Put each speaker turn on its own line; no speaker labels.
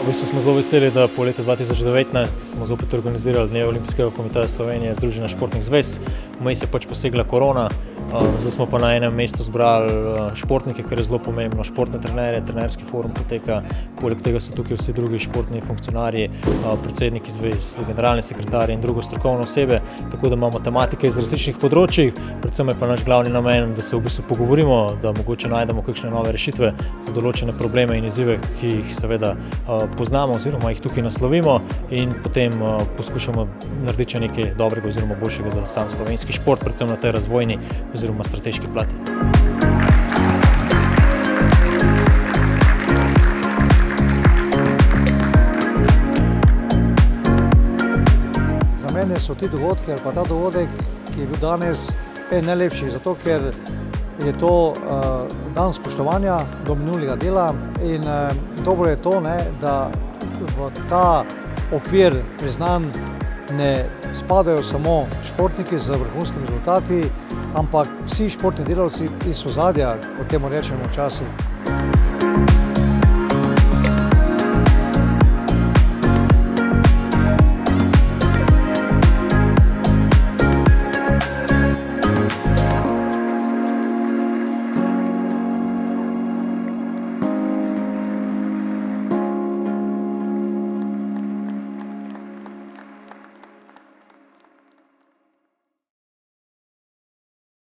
V bistvu smo zelo veseli, da po letu 2019 smo zopet organizirali Dneve Olimpijskega komiteja Slovenije, Združenja športnih zvez. Vmes je posegla korona, zdaj smo pa na enem mestu zbrali športnike, kar je zelo pomembno, športne trenerje, trenerski forum poteka, poleg tega so tukaj vsi drugi športni funkcionarji, predsedniki zvez, generalni sekretarji in drugo strokovne osebe, tako da imamo tematike iz različnih področij, predvsem je pa naš glavni namen, da se v bistvu pogovorimo, da mogoče najdemo kakšne nove rešitve za določene probleme in izzive, ki jih seveda poznamo oziroma jih tukaj naslovimo in potem poskušamo narediti nekaj dobrega oziroma boljšega za sam slovenski šport, predvsem na tej razvojni oziroma strateški plati.
Za mene so ti dogodki ali pa ta dogodek, ki je bil danes, najlepši, zato ker je to dan spoštovanja do minulega dela in dobro je to, da v ta okvir priznanj ne spadajo samo športniki z vrhunskimi rezultati, ampak vsi športni delavci iz ozadja, kot temu rečemo včasih.